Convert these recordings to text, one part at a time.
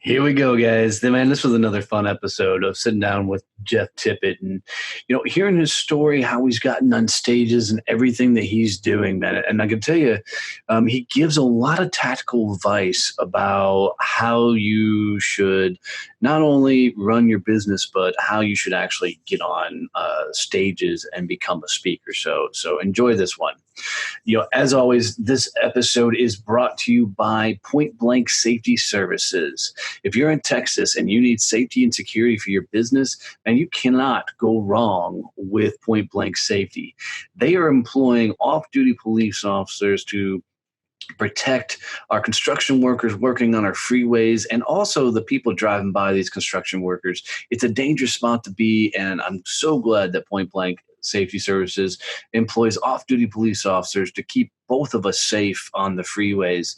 Here we go, guys. Man, this was another fun episode of sitting down with Jeff Tippett and, hearing his story, how he's gotten on stages and everything that he's doing, man. And I can tell you, he gives a lot of tactical advice about how you should not only run your business, but how you should actually get on stages and become a speaker. So enjoy this one. As always, this episode is brought to you by Point Blank Safety Services. If you're in Texas and you need safety and security for your business, and you cannot go wrong with Point Blank Safety. They are employing off-duty police officers to protect our construction workers working on our freeways and also the people driving by these construction workers. It's a dangerous spot to be, and I'm so glad that Point Blank Safety Services employs off-duty police officers to keep both of us safe on the freeways.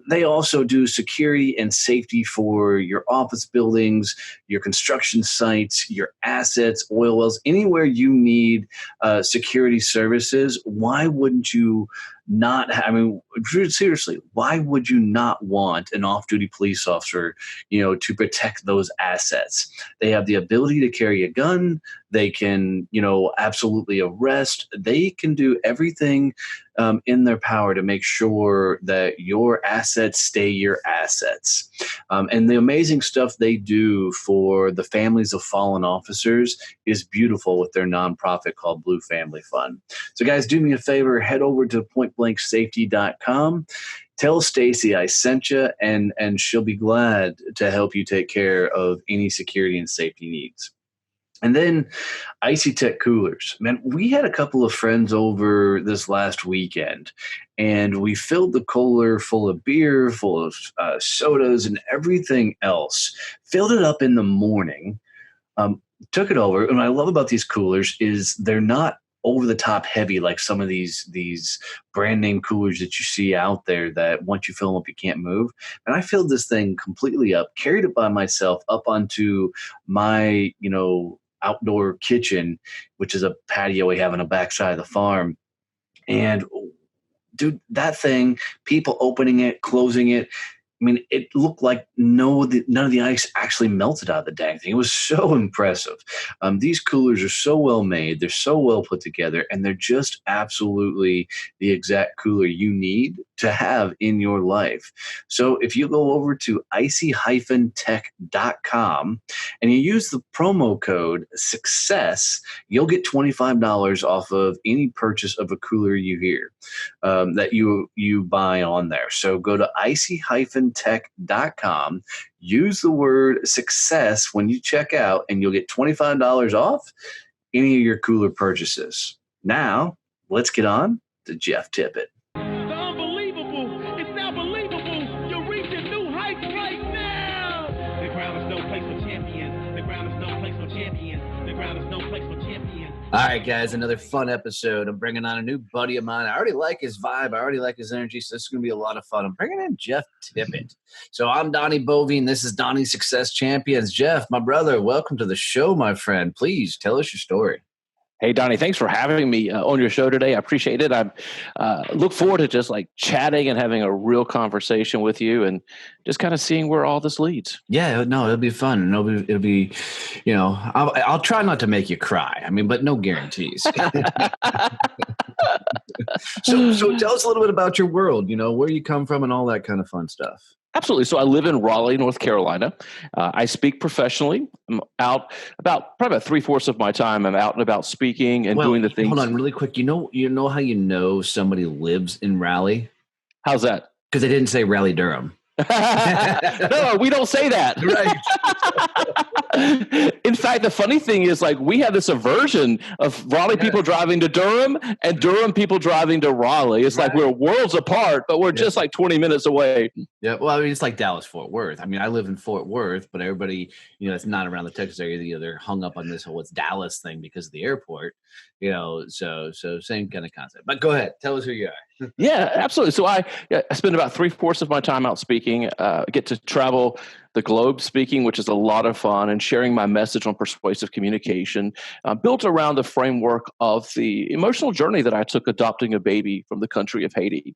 They also do security and safety for your office buildings, your construction sites, your assets, oil wells, anywhere you need security services. Why wouldn't you not seriously, why would you not want an off-duty police officer, to protect those assets? They have the ability to carry a gun. They can, absolutely arrest. They can do everything in their power to make sure that your assets stay your assets. And the amazing stuff they do for the families of fallen officers is beautiful with their nonprofit called Blue Family Fund. So guys, do me a favor, head over to pointblanksafety.com. Tell Stacy I sent you, and she'll be glad to help you take care of any security and safety needs. And then Icy Tech Coolers. Man, we had a couple of friends over this last weekend, and we filled the cooler full of beer, full of sodas and everything else. Filled it up in the morning, took it over. And what I love about these coolers is they're not over-the-top heavy like some of these brand-name coolers that you see out there that once you fill them up, you can't move. And I filled this thing completely up, carried it by myself up onto my, outdoor kitchen, which is a patio we have on the backside of the farm. And dude, that thing, people opening it, closing it, it looked like none of the ice actually melted out of the dang thing. It was so impressive. These coolers are so well made. They're so well put together, and they're just absolutely the exact cooler you need to have in your life. So if you go over to icy-tech.com and you use the promo code SUCCESS, you'll get $25 off of any purchase of a cooler you hear that you buy on there. So go to icy-tech.com, use the word SUCCESS when you check out, and you'll get $25 off any of your cooler purchases. Now, let's get on to Jeff Tippett. All right, guys, another fun episode. I'm bringing on a new buddy of mine. I already like his vibe. I already like his energy, so this is going to be a lot of fun. I'm bringing in Jeff Tippett. So I'm Donnie Bovine. This is Donnie's Success Champions. Jeff, my brother, welcome to the show, my friend. Please tell us your story. Hey, Donnie, thanks for having me on your show today. I appreciate it. I look forward to just like chatting and having a real conversation with you and just kind of seeing where all this leads. Yeah, no, it'll be fun. It'll be I'll try not to make you cry. But no guarantees. So tell us a little bit about your world, where you come from and all that kind of fun stuff. Absolutely. So I live in Raleigh, North Carolina. I speak professionally. I'm out probably about 3/4 of my time. I'm out and about speaking and doing the things. Hold on, really quick. You know how somebody lives in Raleigh? How's that? Because they didn't say Raleigh, Durham. No, we don't say that. Right. In fact, the funny thing is, we have this aversion of Raleigh people driving to Durham and Durham people driving to Raleigh. It's like we're worlds apart, but we're just 20 minutes away. Yeah, well, it's like Dallas-Fort Worth. I live in Fort Worth, but everybody, that's not around the Texas area, they're hung up on this whole it's Dallas thing because of the airport. So same kind of concept. But go ahead, tell us who you are. Yeah, absolutely. So I spend about 3/4 of my time out speaking. Get to travel the globe speaking, which is a lot of fun, and sharing my message on persuasive communication, built around the framework of the emotional journey that I took adopting a baby from the country of Haiti.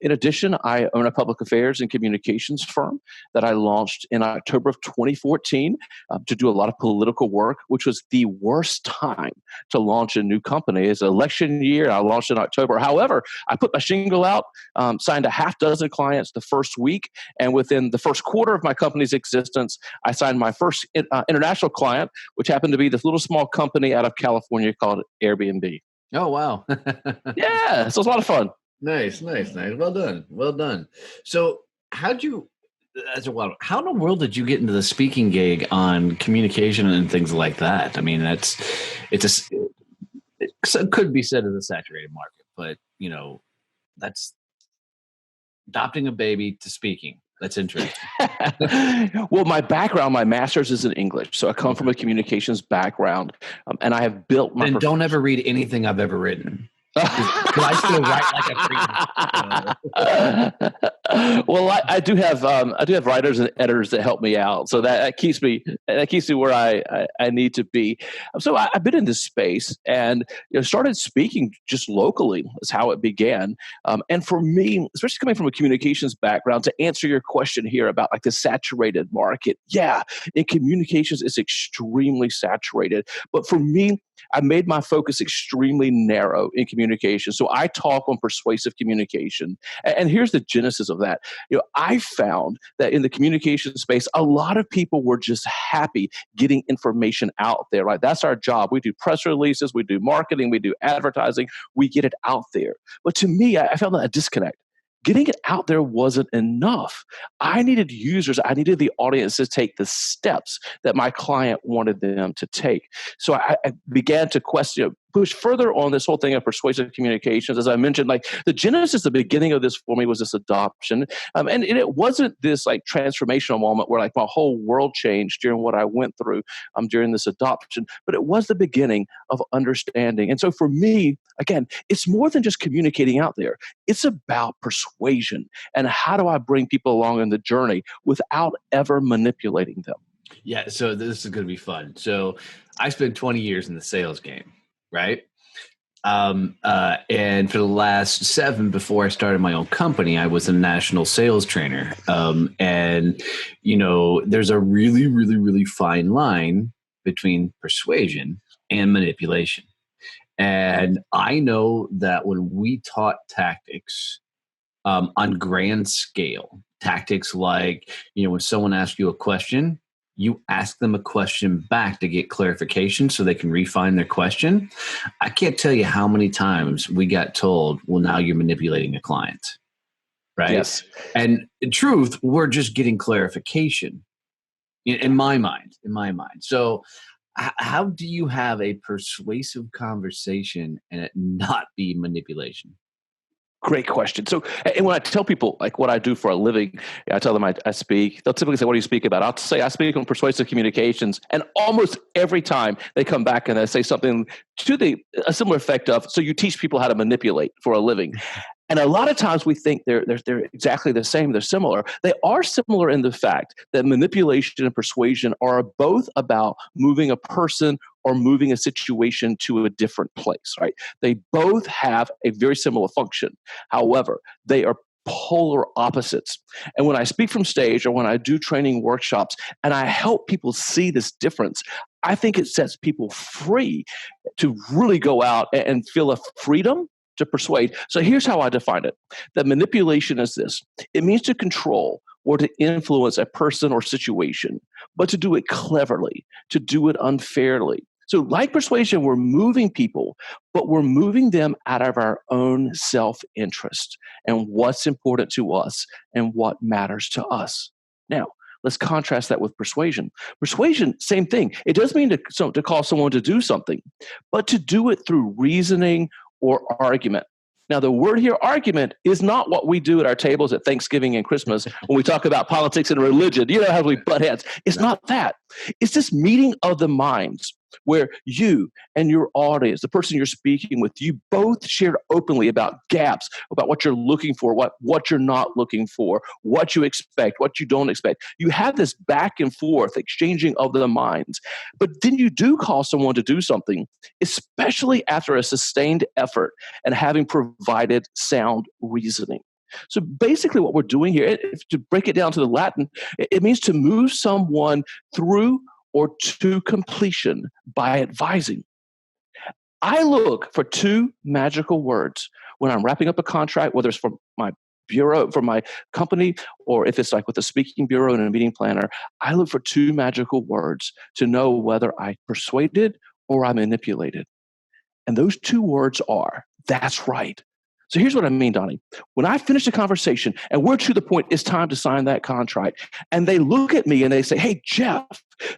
In addition, I own a public affairs and communications firm that I launched in October of 2014 to do a lot of political work, which was the worst time to launch a new company. It's election year. I launched in October. However, I put my shingle out, signed a half dozen clients the first week, and within the first quarter of my company's existence, I signed my first international client, which happened to be this little small company out of California called Airbnb. Oh, wow. Yeah, so it was a lot of fun. Nice. Well done. So how in the world did you get into the speaking gig on communication and things like that? I mean, it could be said as a saturated market, but that's adopting a baby to speaking. That's interesting. Well, my background, my master's is in English. So I come from a communications background, and I have built my... Then don't ever read anything I've ever written. Because I still write like a freak. Well, I do have writers and editors that help me out, so that keeps me where I need to be. So I've been in this space and started speaking just locally. Is how it began. And for me, especially coming from a communications background, to answer your question here about like the saturated market, yeah, in communications it's extremely saturated. But for me, I made my focus extremely narrow in communication. So I talk on persuasive communication. And here's the genesis of that. I found that in the communication space, a lot of people were just happy getting information out there, right? That's our job. We do press releases, we do marketing, we do advertising, we get it out there. But to me, I felt a disconnect. Getting it out there wasn't enough. I needed users. I needed the audience to take the steps that my client wanted them to take. So I began to push further on this whole thing of persuasive communications. As I mentioned, like the genesis, the beginning of this for me was this adoption. And it wasn't this like transformational moment where like my whole world changed during what I went through during this adoption, but it was the beginning of understanding. And so for me, again, it's more than just communicating out there. It's about persuasion and how do I bring people along in the journey without ever manipulating them. Yeah, so this is going to be fun. So I spent 20 years in the sales game, right? And for the last 7 before I started my own company, I was a national sales trainer. And, there's a really, really, really fine line between persuasion and manipulation. And I know that when we taught tactics on grand scale, tactics like, when someone asks you a question, you ask them a question back to get clarification so they can refine their question. I can't tell you how many times we got told, well, now you're manipulating a client, right? Yes. And in truth, we're just getting clarification in my mind. So how do you have a persuasive conversation and it not be manipulation? Great question. So, and when I tell people like what I do for a living, I tell them I speak. They'll typically say, "What do you speak about?" I'll say I speak on persuasive communications, and almost every time they come back and they say something to a similar effect of, "So you teach people how to manipulate for a living." And a lot of times we think they're exactly the same. They're similar. They are similar in the fact that manipulation and persuasion are both about moving a person or moving a situation to a different place, right? They both have a very similar function. However, they are polar opposites. And when I speak from stage or when I do training workshops and I help people see this difference, I think it sets people free to really go out and feel a freedom to persuade. So here's how I define it. That manipulation is this. It means to control or to influence a person or situation, but to do it cleverly, to do it unfairly. So like persuasion, we're moving people, but we're moving them out of our own self-interest and what's important to us and what matters to us. Now, let's contrast that with persuasion. Persuasion, same thing. It does mean to call someone to do something, but to do it through reasoning or argument. Now, the word here, argument, is not what we do at our tables at Thanksgiving and Christmas when we talk about politics and religion. You know how we butt heads. It's not that. It's this meeting of the minds where you and your audience, the person you're speaking with, you both shared openly about gaps, about what you're looking for, what you're not looking for, what you expect, what you don't expect. You have this back and forth exchanging of the minds. But then you do call someone to do something, especially after a sustained effort and having provided sound reasoning. So basically what we're doing here, to break it down to the Latin, it means to move someone through or to completion by advising. I look for two magical words when I'm wrapping up a contract, whether it's for my bureau, for my company, or if it's like with a speaking bureau and a meeting planner. I look for two magical words to know whether I persuaded or I manipulated. And those two words are, that's right. So here's what I mean, Donnie. When I finish the conversation and we're to the point, it's time to sign that contract, and they look at me and they say, hey, Jeff,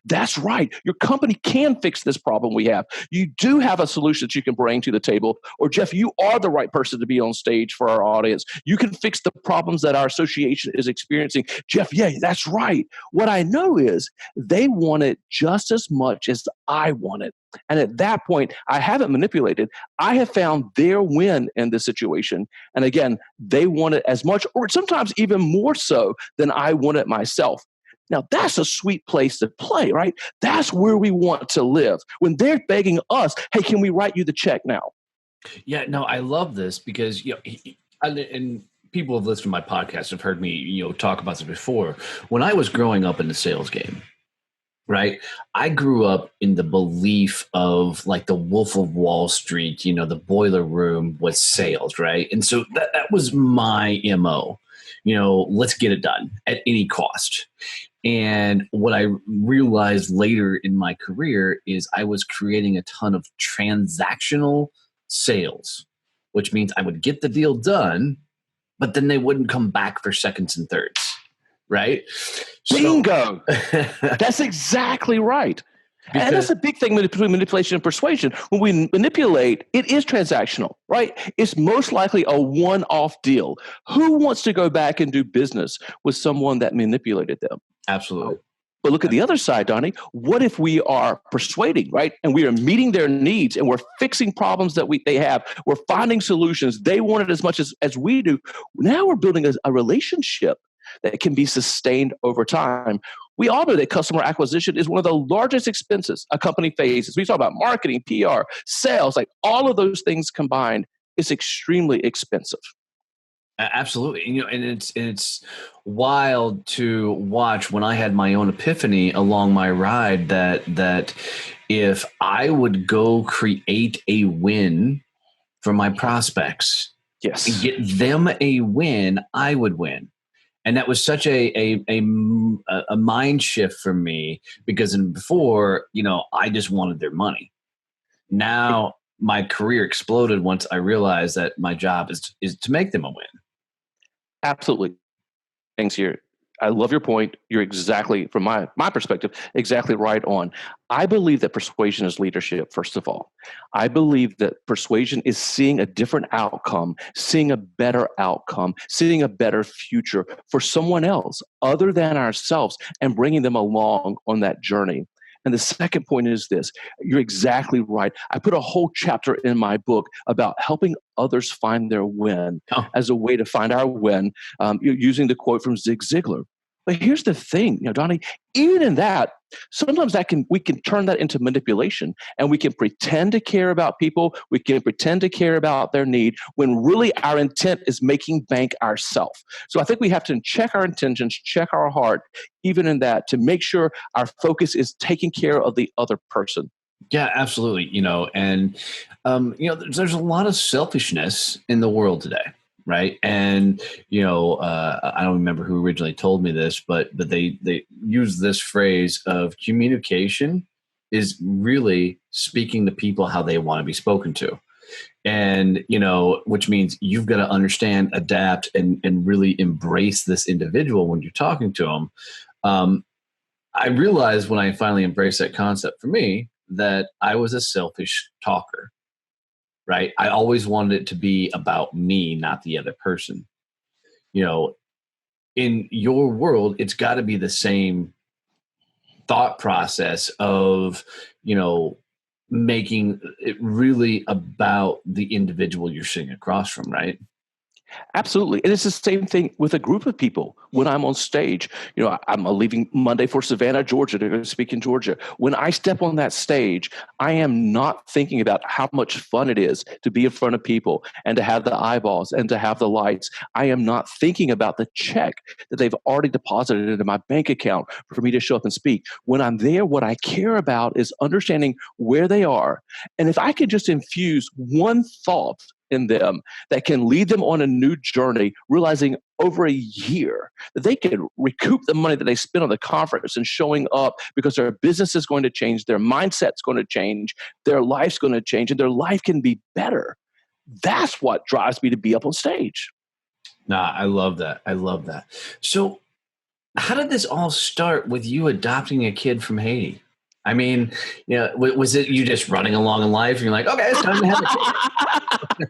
that's right. Your company can fix this problem we have. You do have a solution that you can bring to the table. Or, Jeff, you are the right person to be on stage for our audience. You can fix the problems that our association is experiencing. Jeff, yeah, that's right. What I know is they want it just as much as I want it. And at that point, I haven't manipulated. I have found their win in this situation. And again, they want it as much, or sometimes even more so than I want it myself. Now, that's a sweet place to play, right? That's where we want to live. When they're begging us, hey, can we write you the check now? Yeah, no, I love this because, and people who have listened to my podcast have heard me, talk about this before. When I was growing up in the sales game, right, I grew up in the belief of like the Wolf of Wall Street, the boiler room was sales, right? And so that was my MO, let's get it done at any cost. And what I realized later in my career is I was creating a ton of transactional sales, which means I would get the deal done, but then they wouldn't come back for seconds and thirds, right? Bingo! That's exactly right. And that's a big thing between manipulation and persuasion. When we manipulate, it is transactional, right? It's most likely a one-off deal. Who wants to go back and do business with someone that manipulated them? Absolutely. But look at the other side, Donnie. What if we are persuading, right? And we are meeting their needs and we're fixing problems that they have. We're finding solutions. They want it as much as we do. Now we're building a relationship that can be sustained over time. We all know that customer acquisition is one of the largest expenses a company faces. We talk about marketing, PR, sales, like all of those things combined, it's extremely expensive. Absolutely. And it's wild to watch when I had my own epiphany along my ride that if I would go create a win for my prospects, yes, and get them a win, I would win. And that was such a mind shift for me because before, I just wanted their money. Now my career exploded once I realized that my job is to make them a win. Absolutely. Thanks here. I love your point. You're exactly, from my perspective, exactly right on. I believe that persuasion is leadership, first of all. I believe that persuasion is seeing a different outcome, seeing a better outcome, seeing a better future for someone else other than ourselves and bringing them along on that journey. And the second point is this. You're exactly right. I put a whole chapter in my book about helping others find their win as a way to find our win, using the quote from Zig Ziglar. But here's the thing, Donnie, even in that, sometimes we can turn that into manipulation, and we can pretend to care about people. We can pretend to care about their need when really our intent is making bank ourselves. So I think we have to check our intentions, check our heart, even in that, to make sure our focus is taking care of the other person. Yeah, absolutely. And there's a lot of selfishness in the world today. Right. And, I don't remember who originally told me this, but they use this phrase of communication is really speaking to people how they want to be spoken to. And, which means you've got to understand, adapt, and really embrace this individual when you're talking to them. I realized when I finally embraced that concept for me that I was a selfish talker. Right. I always wanted it to be about me, not the other person. In your world, it's got to be the same thought process of, making it really about the individual you're sitting across from. Right. Absolutely. And it's the same thing with a group of people when I'm on stage. I'm leaving Monday for Savannah, Georgia to go speak in Georgia. When I step on that stage, I am not thinking about how much fun it is to be in front of people and to have the eyeballs and to have the lights. I am not thinking about the check that they've already deposited into my bank account for me to show up and speak. When I'm there, what I care about is understanding where they are. And if I can just infuse one thought in them that can lead them on a new journey, realizing over a year that they can recoup the money that they spent on the conference and showing up because their business is going to change, their mindset's going to change, their life's going to change, and their life can be better. That's what drives me to be up on stage. Nah, I love that. I love that. So how did this all start with you adopting a kid from Haiti? I mean, was it you just running along in life and you're like, okay, it's time to have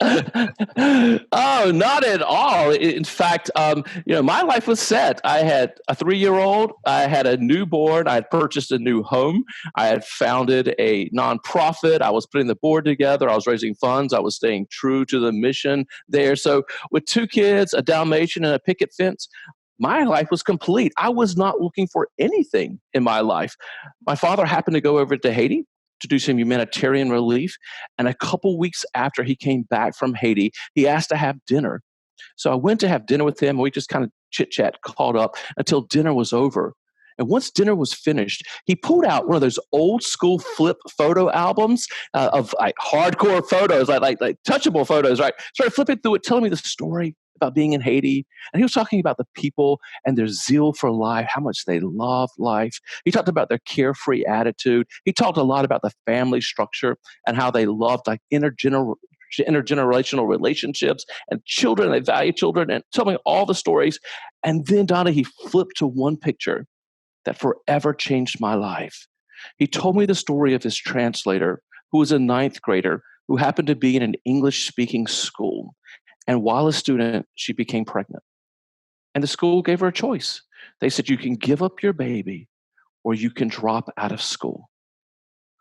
a kid? Oh, not at all. In fact, my life was set. I had a 3-year-old. I had a newborn. I had purchased a new home. I had founded a nonprofit. I was putting the board together. I was raising funds. I was staying true to the mission there. So with 2 kids, a Dalmatian, and a picket fence, my life was complete. I was not looking for anything in my life. My father happened to go over to Haiti to do some humanitarian relief. And a couple weeks after he came back from Haiti, he asked to have dinner. So I went to have dinner with him. And we just kind of chit chat, caught up until dinner was over. And once dinner was finished, he pulled out one of those old school flip photo albums of like hardcore photos, like touchable photos, right? Started flipping through it, telling me the story about being in Haiti. And he was talking about the people and their zeal for life, how much they love life. He talked about their carefree attitude. He talked a lot about the family structure and how they loved like intergenerational relationships and children. They value children and told me all the stories. And then, Donna, he flipped to one picture that forever changed my life. He told me the story of his translator, who was a 9th grader, who happened to be in an English-speaking school. And while a student, she became pregnant. And the school gave her a choice. They said, you can give up your baby or you can drop out of school.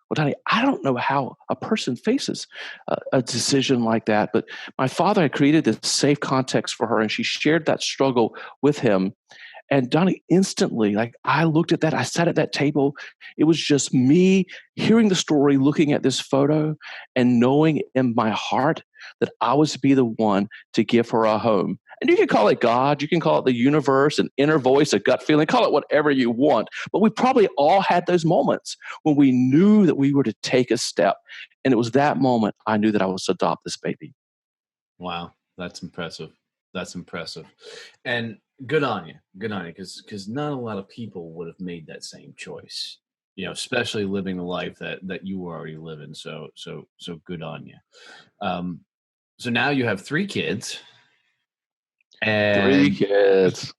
Well, Donnie, I don't know how a person faces a decision like that, but my father had created this safe context for her, and she shared that struggle with him. And Donnie, instantly, like I looked at that, I sat at that table. It was just me hearing the story, looking at this photo, and knowing in my heart that I was to be the one to give her a home. And you can call it God, you can call it the universe, an inner voice, a gut feeling, call it whatever you want. But we probably all had those moments when we knew that we were to take a step. And it was that moment I knew that I was to adopt this baby. Wow, that's impressive. That's impressive. And good on you. Good on you. Because not a lot of people would have made that same choice, especially living the life that you were already living. So good on you. So now you have 3 kids. And 3 kids.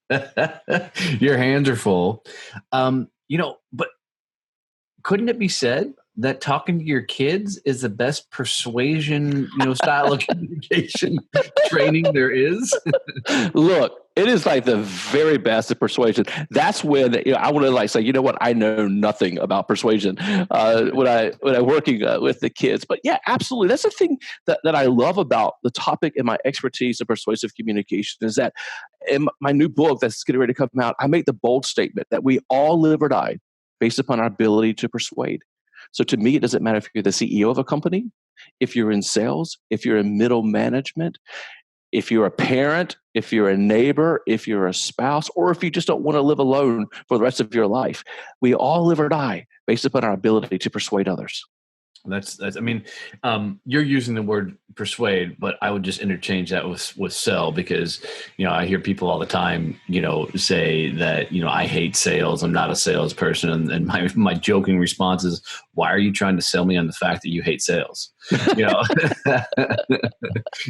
your hands are full. But couldn't it be said that talking to your kids is the best persuasion, style of communication training there is? Look, it is like the very best of persuasion. That's when I want to like say, you know what, I know nothing about persuasion when I'm working with the kids. But yeah, absolutely, that's the thing that I love about the topic and my expertise of persuasive communication is that in my new book that's getting ready to come out, I make the bold statement that we all live or die based upon our ability to persuade. So to me, it doesn't matter if you're the CEO of a company, if you're in sales, if you're in middle management, if you're a parent, if you're a neighbor, if you're a spouse, or if you just don't want to live alone for the rest of your life. We all live or die based upon our ability to persuade others. That's. I mean, you're using the word persuade, but I would just interchange that with sell because, I hear people all the time, say that, I hate sales. I'm not a salesperson, and my joking response is, why are you trying to sell me on the fact that you hate sales? I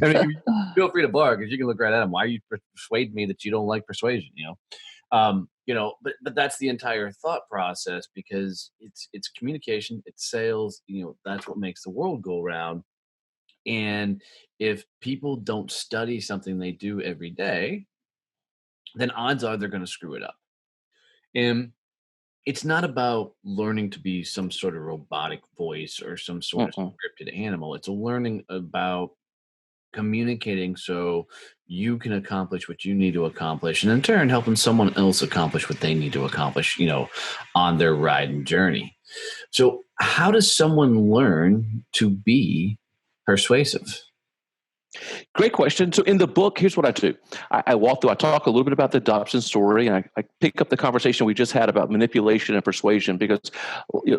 mean, feel free to bark because you can look right at them. Why are you persuade me that you don't like persuasion? But that's the entire thought process because it's communication, it's sales, that's what makes the world go round. And if people don't study something they do every day, then odds are they're going to screw it up. And it's not about learning to be some sort of robotic voice or some sort of Mm-mm. scripted animal. It's a learning about communicating so you can accomplish what you need to accomplish, and in turn helping someone else accomplish what they need to accomplish, on their ride and journey. So how does someone learn to be persuasive? Great question. So in the book, here's what I do. I walk through, I talk a little bit about the adoption story, and I pick up the conversation we just had about manipulation and persuasion, because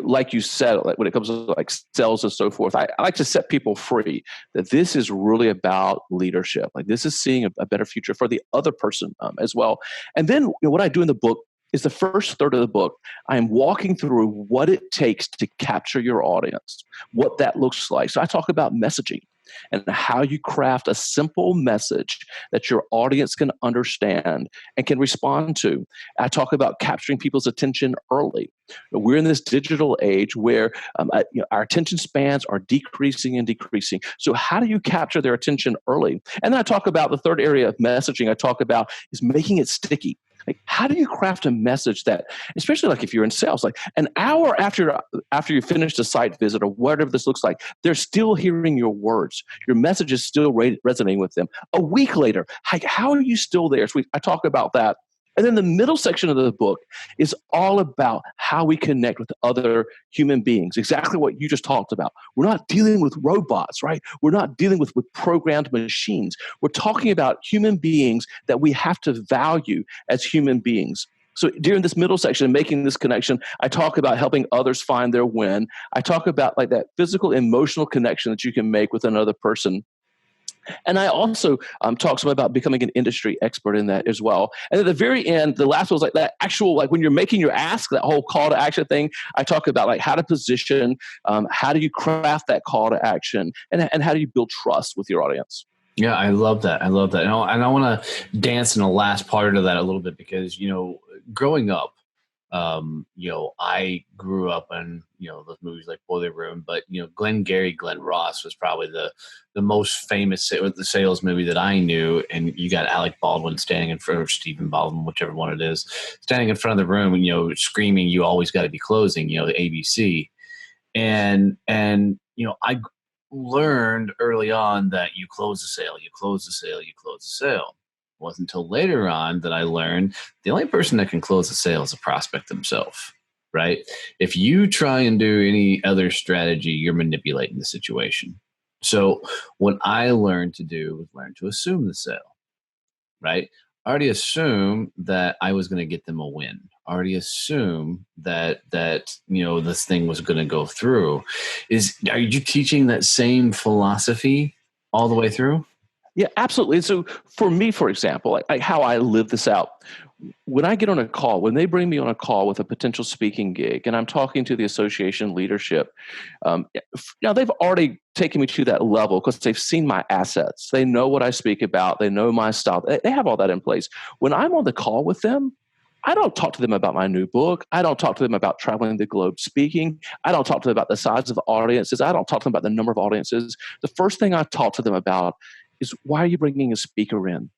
like you said, like when it comes to like sales and so forth, I like to set people free that this is really about leadership. Like this is seeing a better future for the other person as well. And then what I do in the book is the first third of the book, I am walking through what it takes to capture your audience, what that looks like. So I talk about messaging and how you craft a simple message that your audience can understand and can respond to. I talk about capturing people's attention early. We're in this digital age where our attention spans are decreasing and decreasing. So how do you capture their attention early? And then I talk about the third area of messaging I talk about is making it sticky. Like, how do you craft a message that, especially like if you're in sales, like an hour after you finish the site visit or whatever this looks like, they're still hearing your words. Your message is still resonating with them. A week later, how are you still there? So I talk about that. And then the middle section of the book is all about how we connect with other human beings, exactly what you just talked about. We're not dealing with robots, right? We're not dealing with programmed machines. We're talking about human beings that we have to value as human beings. So during this middle section, making this connection, I talk about helping others find their win. I talk about like that physical, emotional connection that you can make with another person. And I also talk some about becoming an industry expert in that as well. And at the very end, the last one was like that actual, like when you're making your ask, that whole call to action thing, I talk about like how to position, how do you craft that call to action, and how do you build trust with your audience. Yeah, I love that. I love that. And I want to dance in the last part of that a little bit because, growing up, I grew up in, those movies like Boiler Room, but, Glenn Ross was probably the most famous the sales movie that I knew. And you got Alec Baldwin standing in front of Stephen Baldwin, whichever one it is, standing in front of the room and, screaming, "You always got to be closing," the ABC. And, I learned early on that you close the sale, you close the sale, you close the sale. It wasn't until later on that I learned the only person that can close the sale is the prospect himself, right? If you try and do any other strategy, you're manipulating the situation. So what I learned to do was learn to assume the sale, right? I already assumed that I was going to get them a win. I already assumed that this thing was going to go through. Are you teaching that same philosophy all the way through? Yeah, absolutely. So for me, for example, like how I live this out, when I get on a call, when they bring me on a call with a potential speaking gig and I'm talking to the association leadership, they've already taken me to that level because they've seen my assets. They know what I speak about. They know my style. They have all that in place. When I'm on the call with them, I don't talk to them about my new book. I don't talk to them about traveling the globe speaking. I don't talk to them about the size of the audiences. I don't talk to them about the number of audiences. The first thing I talk to them about is, why are you bringing a speaker in?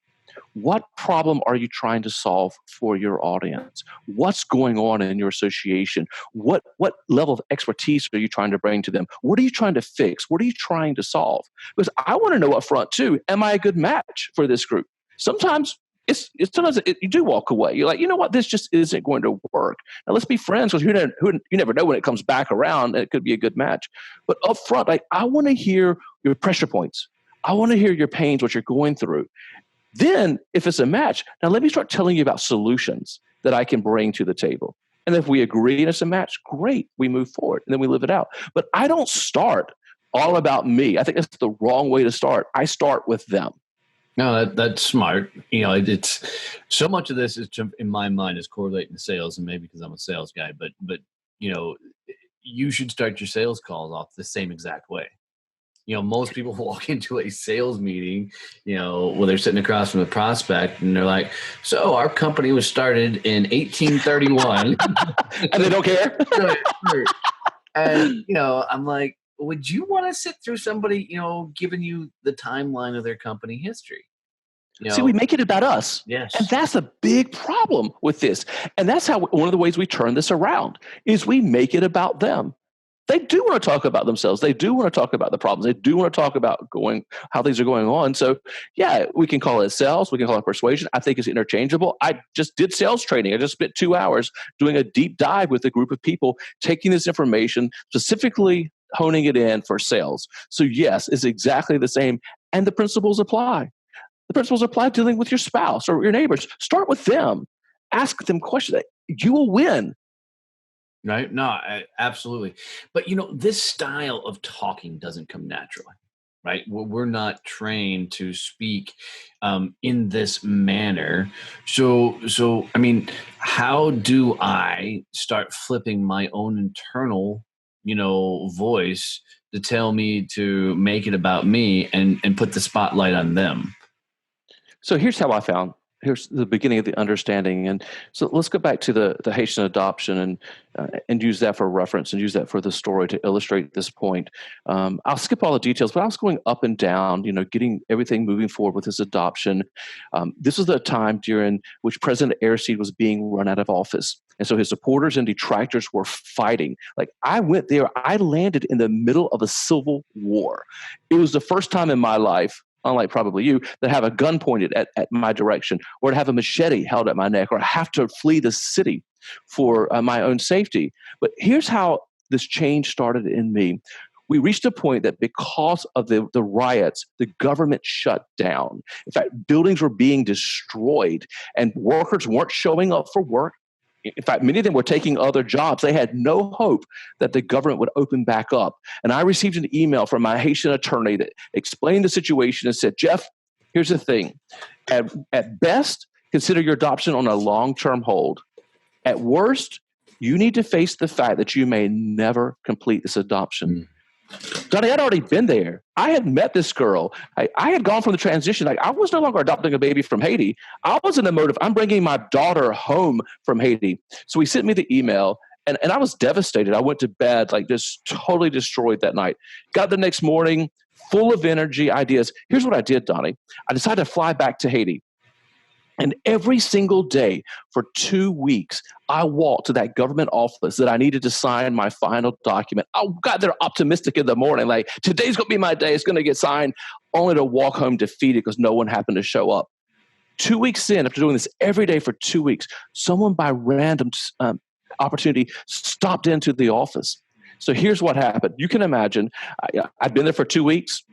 What problem are you trying to solve for your audience? What's going on in your association? What level of expertise are you trying to bring to them? What are you trying to fix? What are you trying to solve? Because I want to know up front too, am I a good match for this group? Sometimes you do walk away. You're like, you know what, this just isn't going to work. Now let's be friends, because you never know when it comes back around. It could be a good match. But up front, like, I want to hear your pressure points. I want to hear your pains, what you're going through. Then, if it's a match, now let me start telling you about solutions that I can bring to the table. And if we agree and it's a match, great, we move forward and then we live it out. But I don't start all about me. I think that's the wrong way to start. I start with them. No, that's smart. It's so much of this is, in my mind, is correlating to sales, and maybe because I'm a sales guy, but you should start your sales calls off the same exact way. Most people walk into a sales meeting, where they're sitting across from a prospect and they're like, "So our company was started in 1831." And they don't care. Right. And, I'm like, would you want to sit through somebody, giving you the timeline of their company history? See, we make it about us. Yes. And that's a big problem with this. And that's how one of the ways we turn this around is we make it about them. they do want to talk about themselves. They do want to talk about the problems. They do want to talk about how things are going on. So yeah, we can call it sales. We can call it persuasion. I think it's interchangeable. I just did sales training. I just spent 2 hours doing a deep dive with a group of people, taking this information, specifically honing it in for sales. So yes, it's exactly the same. And the principles apply. The principles apply dealing with your spouse or your neighbors. Start with them. Ask them questions. You will win. Right? No, absolutely. But this style of talking doesn't come naturally, right? We're not trained to speak in this manner. So I mean, how do I start flipping my own internal, voice to tell me to make it about me and put the spotlight on them? So here's the beginning of the understanding. And so let's go back to the Haitian adoption and use that for reference and use that for the story to illustrate this point. I'll skip all the details, but I was going up and down, getting everything moving forward with this adoption. This was the time during which President Aristide was being run out of office. And so his supporters and detractors were fighting. Like, I went there, I landed in the middle of a civil war. It was the first time in my life, unlike probably you, that have a gun pointed at my direction, or to have a machete held at my neck, or have to flee the city for my own safety. But here's how this change started in me. We reached a point that because of the riots, the government shut down. In fact, buildings were being destroyed and workers weren't showing up for work. In fact, many of them were taking other jobs. They had no hope that the government would open back up. And I received an email from my Haitian attorney that explained the situation and said, Jeff, here's the thing. At best, consider your adoption on a long-term hold. At worst, you need to face the fact that you may never complete this adoption. Johnny, I'd already been there. I had met this girl. I had gone from the transition. Like, I was no longer adopting a baby from Haiti. I was in the mode of, I'm bringing my daughter home from Haiti. So he sent me the email, and I was devastated. I went to bed, like, just totally destroyed that night. Got the next morning, full of energy, ideas. Here's what I did, Donnie. I decided to fly back to Haiti. And every single day for 2 weeks, I walked to that government office that I needed to sign my final document. I got there optimistic in the morning, like, today's going to be my day. It's going to get signed, only to walk home defeated because no one happened to show up. 2 weeks in, after doing this every day for 2 weeks, someone by random opportunity stopped into the office. So here's what happened. You can imagine, I'd been there for 2 weeks.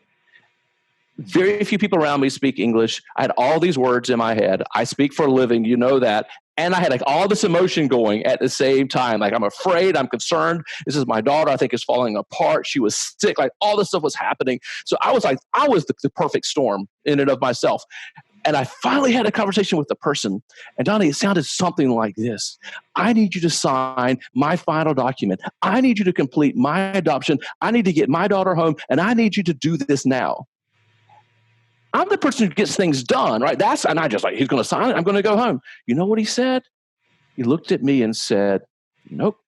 Very few people around me speak English. I had all these words in my head. I speak for a living, you know that. And I had like all this emotion going at the same time. Like, I'm afraid, I'm concerned. This is my daughter, I think, is falling apart. She was sick. Like, all this stuff was happening. So I was the perfect storm in and of myself. And I finally had a conversation with the person. And Donnie, it sounded something like this. I need you to sign my final document. I need you to complete my adoption. I need to get my daughter home. And I need you to do this now. I'm the person who gets things done, right? And I just like, he's going to sign it. I'm going to go home. You know what he said? He looked at me and said, nope.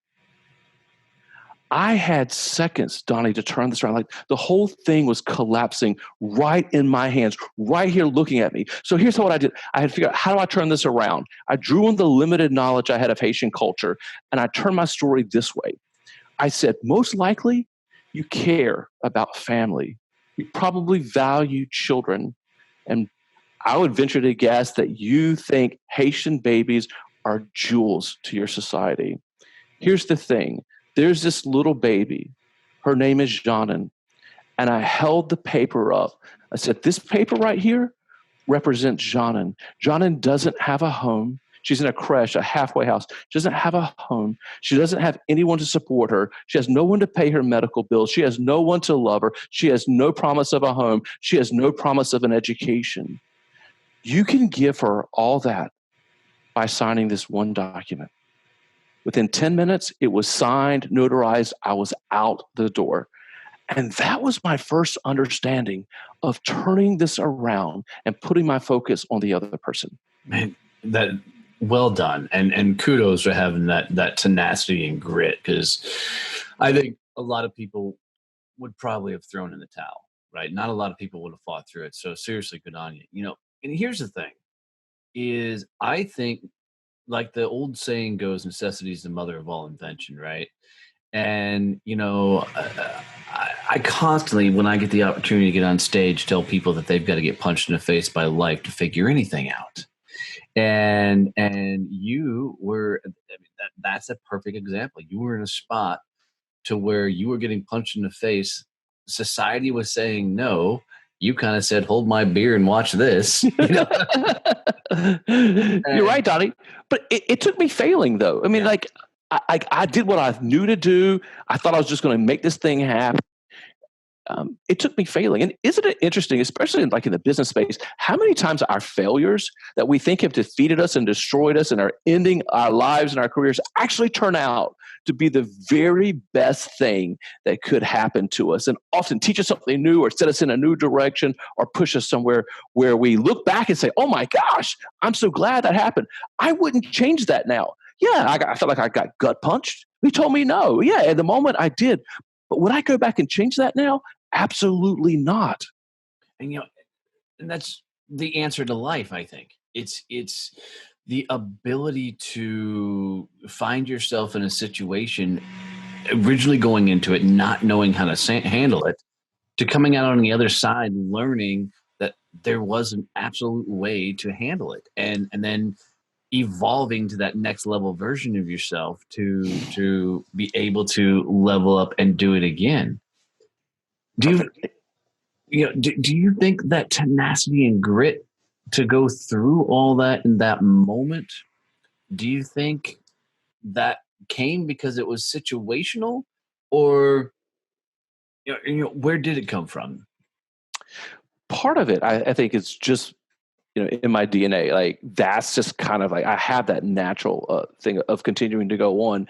I had seconds, Donnie, to turn this around. Like, the whole thing was collapsing right in my hands, right here looking at me. So here's what I did. I had to figure out, how do I turn this around? I drew on the limited knowledge I had of Haitian culture, and I turned my story this way. I said, most likely you care about family. You probably value children. And I would venture to guess that you think Haitian babies are jewels to your society. Here's the thing. There's this little baby. Her name is Janan. And I held the paper up. I said, this paper right here represents Janan. Janan doesn't have a home. She's in a creche, a halfway house. She doesn't have a home. She doesn't have anyone to support her. She has no one to pay her medical bills. She has no one to love her. She has no promise of a home. She has no promise of an education. You can give her all that by signing this one document. Within 10 minutes, it was signed, notarized. I was out the door. And that was my first understanding of turning this around and putting my focus on the other person. Man, that well done. And kudos for having that tenacity and grit, because I think a lot of people would probably have thrown in the towel, right? Not a lot of people would have fought through it. So seriously, good on you. And here's the thing is, I think, like the old saying goes, necessity is the mother of all invention, right? And, I constantly, when I get the opportunity to get on stage, tell people that they've got to get punched in the face by life to figure anything out. And you were, I mean, that's a perfect example. You were in a spot to where you were getting punched in the face. Society was saying no. You kind of said, "Hold my beer and watch this." You're And right, Donnie. But it took me failing, though. I mean, yeah, like, I did what I knew to do. I thought I was just going to make this thing happen. It took me failing. And isn't it interesting, especially in the business space, how many times our failures that we think have defeated us and destroyed us and are ending our lives and our careers actually turn out to be the very best thing that could happen to us, and often teach us something new or set us in a new direction or push us somewhere where we look back and say, oh my gosh, I'm so glad that happened. I wouldn't change that now. Yeah, I felt like I got gut punched. He told me no. Yeah, at the moment I did. But would I go back and change that now? Absolutely not. and and that's the answer to life. I think it's the ability to find yourself in a situation, originally going into it not knowing how to handle it, to coming out on the other side learning that there was an absolute way to handle it, and then evolving to that next level version of yourself to be able to level up and do it again. Do you Perfect. do you think that tenacity and grit to go through all that in that moment, do you think that came because it was situational, or where did it come from? Part of it, I think, is just in my DNA. Like, that's just kind of like I have that natural thing of continuing to go on.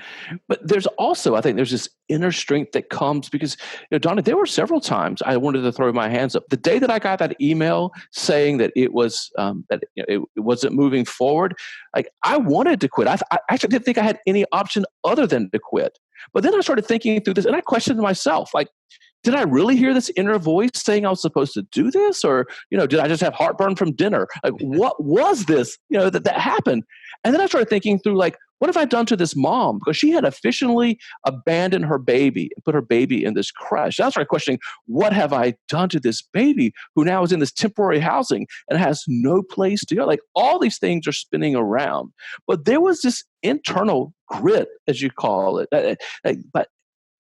But there's also, I think, there's this inner strength that comes because, Donna, there were several times I wanted to throw my hands up. The day that I got that email saying that it was that it wasn't moving forward, like, I wanted to quit. I actually didn't think I had any option other than to quit. But then I started thinking through this, and I questioned myself, like, did I really hear this inner voice saying I was supposed to do this? Or, did I just have heartburn from dinner? Like, what was this, that happened? And then I started thinking through, like, what have I done to this mom? Because she had officially abandoned her baby and put her baby in this crash. I started questioning, what have I done to this baby who now is in this temporary housing and has no place to go? Like, all these things are spinning around. But there was this internal grit, as you call it. But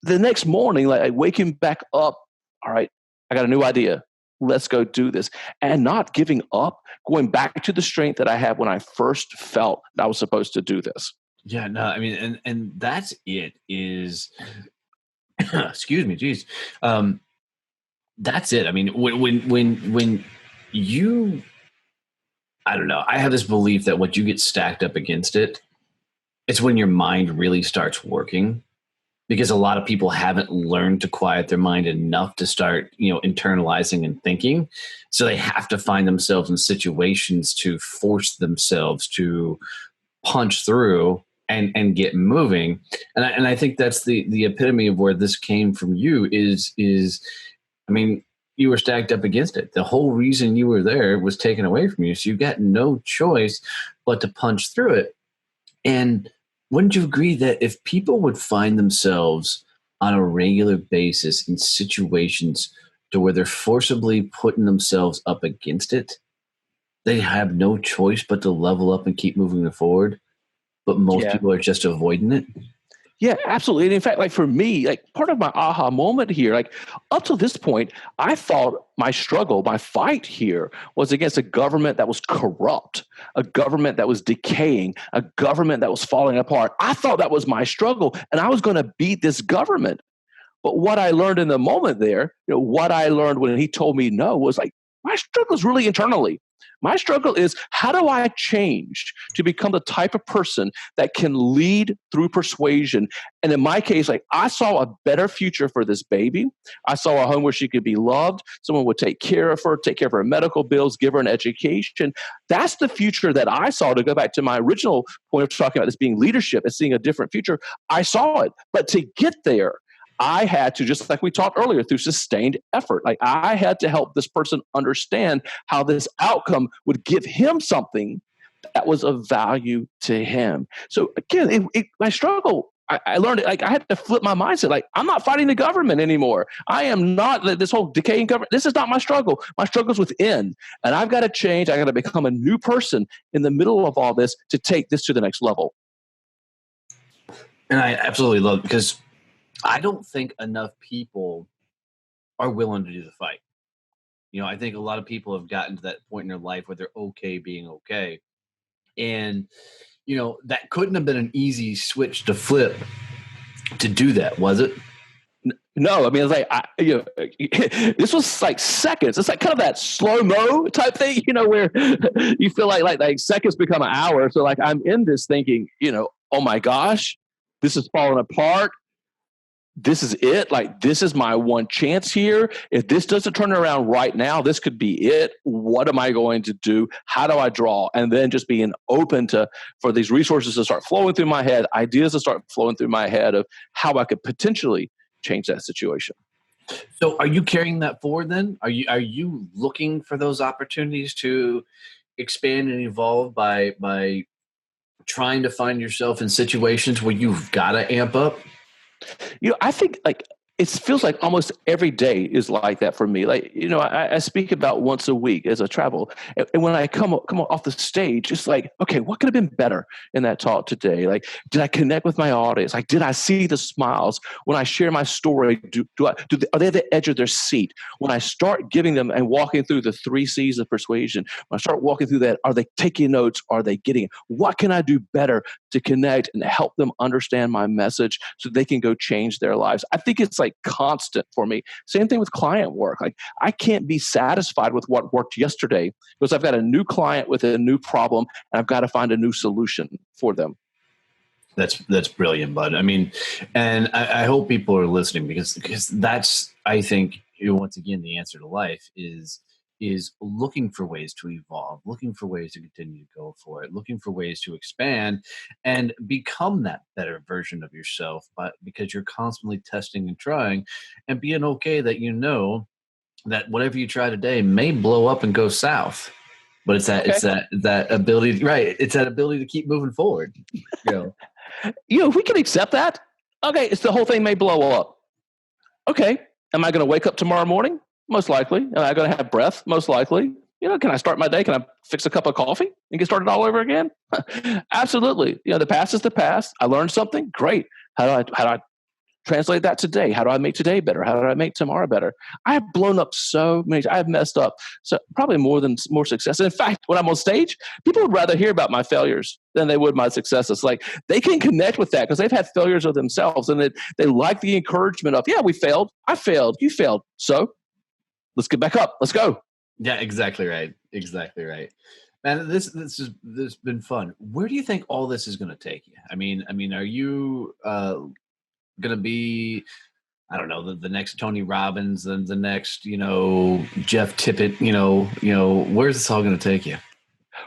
the next morning, like, waking back up, all right, I got a new idea. Let's go do this. And not giving up, going back to the strength that I had when I first felt that I was supposed to do this. Yeah, no, I mean, and that's it is excuse me, geez. That's it. I mean, when you, I don't know, I have this belief that when you get stacked up against it, it's when your mind really starts working, because a lot of people haven't learned to quiet their mind enough to start, internalizing and thinking. So they have to find themselves in situations to force themselves to punch through and get moving. And I think that's the epitome of where this came from you is I mean, you were stacked up against it. The whole reason you were there was taken away from you. So you got no choice but to punch through it. And wouldn't you agree that if people would find themselves on a regular basis in situations to where they're forcibly putting themselves up against it, they have no choice but to level up and keep moving forward? But most Yeah. people are just avoiding it. Yeah, absolutely. And in fact, like, for me, like, part of my aha moment here, like, up to this point, I thought my struggle, my fight here was against a government that was corrupt, a government that was decaying, a government that was falling apart. I thought that was my struggle, and I was going to beat this government. But what I learned in the moment there, what I learned when he told me no was, like, my struggle is really internally. My struggle is, how do I change to become the type of person that can lead through persuasion? And in my case, like, I saw a better future for this baby. I saw a home where she could be loved. Someone would take care of her, take care of her medical bills, give her an education. That's the future that I saw. To go back to my original point of talking about this being leadership and seeing a different future, I saw it. But to get there, I had to, just like we talked earlier, through sustained effort. Like, I had to help this person understand how this outcome would give him something that was of value to him. So again, my struggle I learned it. Like I had to flip my mindset. Like I'm not fighting the government anymore. I am not this whole decaying government. This is not my struggle. My struggle is within, and I've got to change. I got to become a new person in the middle of all this to take this to the next level. And I absolutely love it because I don't think enough people are willing to do the fight. I think a lot of people have gotten to that point in their life where they're okay being okay. And, that couldn't have been an easy switch to flip to do that, was it? No, I mean, it's like, this was like seconds. It's like kind of that slow-mo type thing, where you feel like seconds become an hour. So like I'm in this thinking, oh my gosh, this is falling apart. This is it. Like, this is my one chance here. If this doesn't turn around right now, this could be it. What am I going to do? How do I draw? And then just being open for these resources to start flowing through my head, ideas to start flowing through my head of how I could potentially change that situation. So are you carrying that forward then? Are you looking for those opportunities to expand and evolve by trying to find yourself in situations where you've got to amp up? I think like it feels like almost every day is like that for me. Like, I speak about once a week as I travel. And when I come off the stage, it's like, okay, what could have been better in that talk today? Like, did I connect with my audience? Like, did I see the smiles when I share my story? Are they at the edge of their seat? When I start giving them and walking through the 3 C's of persuasion, when I start walking through that, are they taking notes? Are they getting it? What can I do better to connect and help them understand my message so they can go change their lives? I think it's like constant for me. Same thing with client work. Like I can't be satisfied with what worked yesterday because I've got a new client with a new problem and I've got to find a new solution for them. That's brilliant, bud. I mean, and I hope people are listening because that's, I think, once again, the answer to life is looking for ways to evolve, looking for ways to continue to go for it, looking for ways to expand and become that better version of yourself, but because you're constantly testing and trying and being okay that that whatever you try today may blow up and go south. But it's that ability, right? It's that ability to keep moving forward. If we can accept that, okay, it's the whole thing may blow up. Okay, am I going to wake up tomorrow morning? Most likely. Am I going to have breath? Most likely. Can I start my day? Can I fix a cup of coffee and get started all over again? Absolutely. The past is the past. I learned something. Great. How do I translate that today? How do I make today better? How do I make tomorrow better? I have blown up so many. I have messed up. So probably more success. In fact, when I'm on stage, people would rather hear about my failures than they would my successes. Like they can connect with that because they've had failures of themselves and they like the encouragement of, yeah, we failed. I failed. You failed. So let's get back up. Let's go. Yeah, exactly right. Exactly right. Man, this has been fun. Where do you think all this is going to take you? I mean, are you going to be, I don't know, the next Tony Robbins, the next, Jeff Tippett, where's this all going to take you?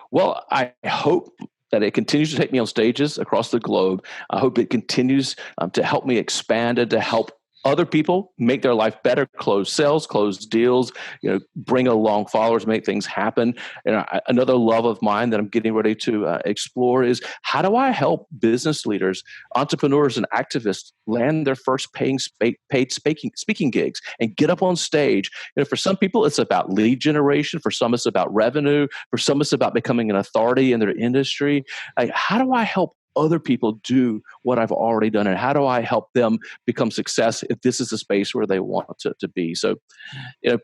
Well, I hope that it continues to take me on stages across the globe. I hope it continues to help me expand and to help other people make their life better, close sales, close deals, bring along followers, make things happen. Another love of mine that I'm getting ready to explore is how do I help business leaders, entrepreneurs, and activists land their first paid speaking gigs and get up on stage. For some people, it's about lead generation. For some, it's about revenue. For some, it's about becoming an authority in their industry. Like, how do I help other people do what I've already done, and how do I help them become success if this is the space where they want to be? So,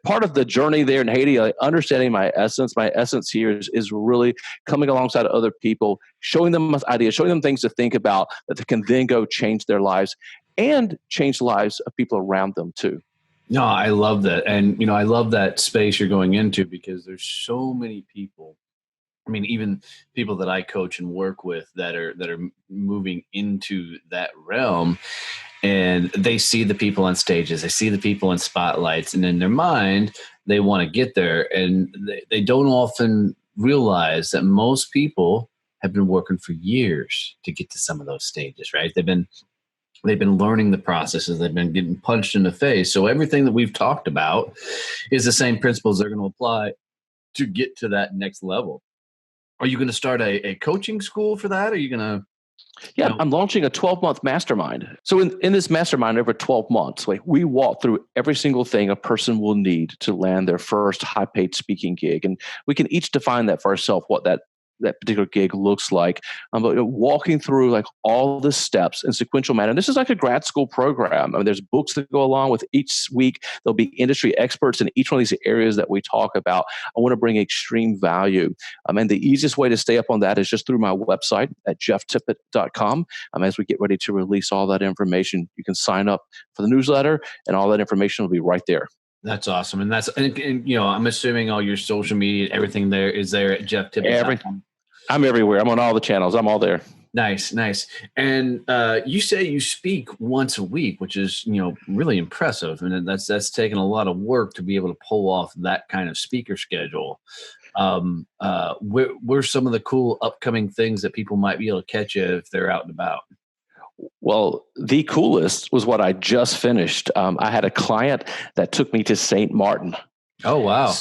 part of the journey there in Haiti, like understanding my essence here is really coming alongside other people, showing them ideas, showing them things to think about that they can then go change their lives and change the lives of people around them too. No, I love that. And, I love that space you're going into because there's so many people. I mean, even people that I coach and work with that are moving into that realm, and they see the people on stages, they see the people in spotlights, and in their mind, they want to get there, and they don't often realize that most people have been working for years to get to some of those stages, right? They've been learning the processes. They've been getting punched in the face. So everything that we've talked about is the same principles they're going to apply to get to that next level. Are you going to start a coaching school for that? Are you going to Yeah, I'm launching a 12-month mastermind. So in this mastermind over 12 months, like we walk through every single thing a person will need to land their first high-paid speaking gig. And we can each define that for ourselves, what that particular gig looks like. But walking through like all the steps in sequential manner. And this is like a grad school program. I mean, there's books that go along with each week. There'll be industry experts in each one of these areas that we talk about. I want to bring extreme value. And the easiest way to stay up on that is just through my website at jefftippett.com. As we get ready to release all that information, you can sign up for the newsletter and all that information will be right there. That's awesome. And I'm assuming all your social media, everything there is there at jefftippett.com. I'm everywhere. I'm on all the channels. I'm all there. Nice. And you say you speak once a week, which is, really impressive. And that's taken a lot of work to be able to pull off that kind of speaker schedule. Where's some of the cool upcoming things that people might be able to catch you if they're out and about? Well, the coolest was what I just finished. I had a client that took me to St. Martin. Oh, wow.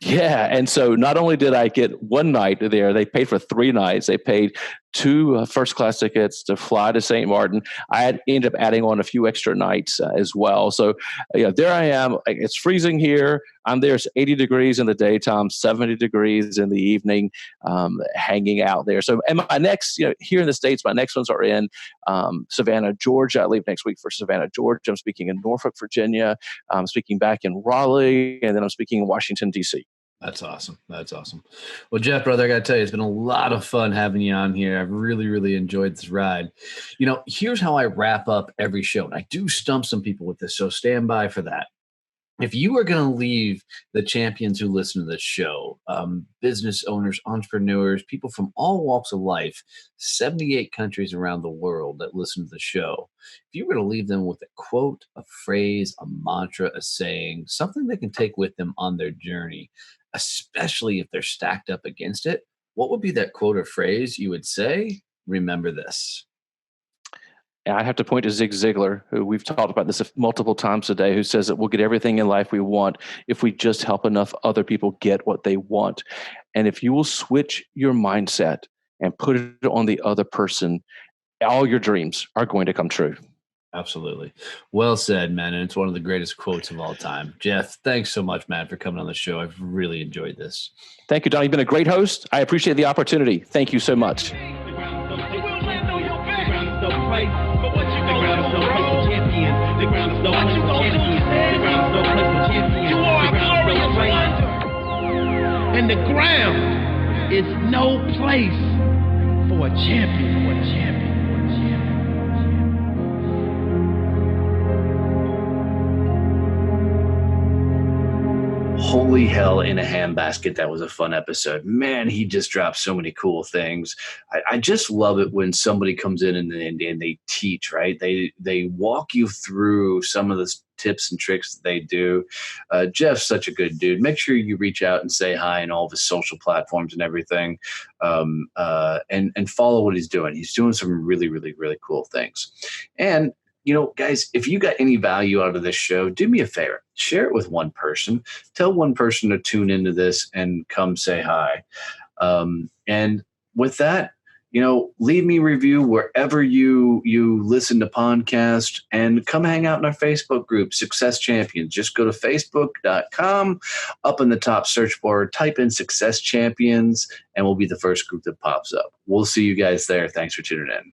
Yeah. And so not only did I get one night there, they paid for 3 nights. They paid 2 first-class tickets to fly to St. Martin. I ended up adding on a few extra nights as well. So there I am. It's freezing here. I'm there. It's 80 degrees in the daytime, 70 degrees in the evening, hanging out there. So, and my next, here in the States, my next ones are in Savannah, Georgia. I leave next week for Savannah, Georgia. I'm speaking in Norfolk, Virginia. I'm speaking back in Raleigh, and then I'm speaking in Washington, D.C. That's awesome. Well, Jeff, brother, I got to tell you, it's been a lot of fun having you on here. I've really, really enjoyed this ride. Here's how I wrap up every show. And I do stump some people with this, so stand by for that. If you are going to leave the champions who listen to this show, business owners, entrepreneurs, people from all walks of life, 78 countries around the world that listen to the show, if you were to leave them with a quote, a phrase, a mantra, a saying, something they can take with them on their journey, especially if they're stacked up against it, what would be that quote or phrase you would say? Remember this. And I have to point to Zig Ziglar, who we've talked about this multiple times today, who says that we'll get everything in life we want if we just help enough other people get what they want. And if you will switch your mindset and put it on the other person, all your dreams are going to come true. Absolutely. Well said, man. And it's one of the greatest quotes of all time. Jeff, thanks so much, man, for coming on the show. I've really enjoyed this. Thank you, Don. You've been a great host. I appreciate the opportunity. Thank you so much. And the ground is no place for a champion. Holy hell in a handbasket. That was a fun episode. Man, he just dropped so many cool things. I just love it when somebody comes in and they teach, right? They walk you through some of the tips and tricks that they do. Jeff's such a good dude. Make sure you reach out and say hi on all of his social platforms and everything, and follow what he's doing. He's doing some really, really, really cool things. And guys, if you got any value out of this show, do me a favor. Share it with one person. Tell one person to tune into this and come say hi. And with that, leave me a review wherever you listen to podcasts, and come hang out in our Facebook group, Success Champions. Just go to facebook.com. Up in the top search bar, type in Success Champions, and we'll be the first group that pops up. We'll see you guys there. Thanks for tuning in.